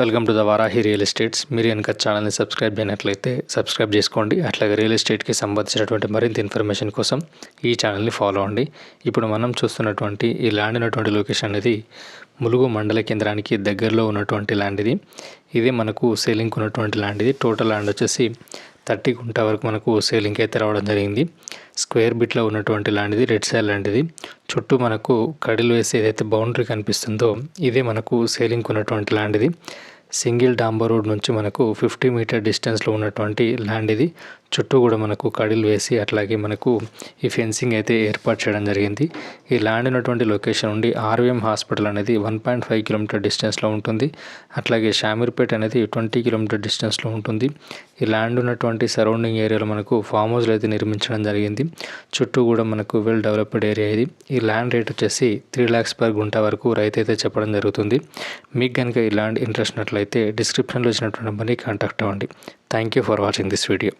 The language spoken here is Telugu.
Welcome to the Varahi real estates. మీరు కనుక ఛానల్ని సబ్స్క్రైబ్ చేయనట్లయితే సబ్స్క్రైబ్ చేసుకోండి. అట్లాగే రియల్ ఎస్టేట్కి సంబంధించినటువంటి మరింత ఇన్ఫర్మేషన్ కోసం ఈ ఛానల్ని ఫాలో అండి. ఇప్పుడు మనం చూస్తున్నటువంటి ఈ ల్యాండ్ ఉన్నటువంటి లొకేషన్ అనేది ములుగు మండల కేంద్రానికి దగ్గరలో ఉన్నటువంటి ల్యాండ్ ఇది. ఇది మనకు సేలింగ్ ఉన్నటువంటి ల్యాండ్ ఇది. టోటల్ ల్యాండ్ వచ్చేసి 30 గుంట వరకు మనకు సేలింగ్కి అయితే రావడం జరిగింది. స్క్వేర్ బిట్లో ఉన్నటువంటి ల్యాండ్ ఇది. రెడ్ సైడ్ ల్యాండ్ ఇది. చుట్టూ మనకు కడిలు వేసి ఏదైతే బౌండరీ కనిపిస్తుందో ఇదే మనకు సేలింగ్ ఉన్నటువంటి ల్యాండ్ ఇది. సింగిల్ డాంబర్ రోడ్ నుంచి మనకు 50 మీటర్ డిస్టెన్స్లో ఉన్నటువంటి ల్యాండ్ ఇది. చుట్టూ కూడా మనకు కడిలు వేసి అట్లాగే మనకు ఈ ఫెన్సింగ్ అయితే ఏర్పాటు చేయడం జరిగింది. ఈ ల్యాండ్ ఉన్నటువంటి లొకేషన్ నుండి ఆర్వీఎం హాస్పిటల్ అనేది 1.5 కిలోమీటర్ డిస్టెన్స్లో ఉంటుంది. అట్లాగే షామీర్పేట అనేది 20 కిలోమీటర్ డిస్టెన్స్లో ఉంటుంది. ఈ ల్యాండ్ ఉన్నటువంటి సరౌండింగ్ ఏరియాలో మనకు ఫామ్ హౌస్లు అయితే నిర్మించడం జరిగింది. చుట్టూ కూడా మనకు వెల్ డెవలప్డ్ ఏరియా ఇది. ఈ ల్యాండ్ రేట్ వచ్చేసి 3 lakhs per గుంట వరకు రైతు అయితే చెప్పడం జరుగుతుంది. మీకు కనుక ఈ ల్యాండ్ ఇంట్రెస్ట్ ఉన్నట్లయితే డిస్క్రిప్షన్లో ఇచ్చినటువంటి నెంబర్ని కాంటాక్ట్ అవ్వండి. Thank you for watching this video.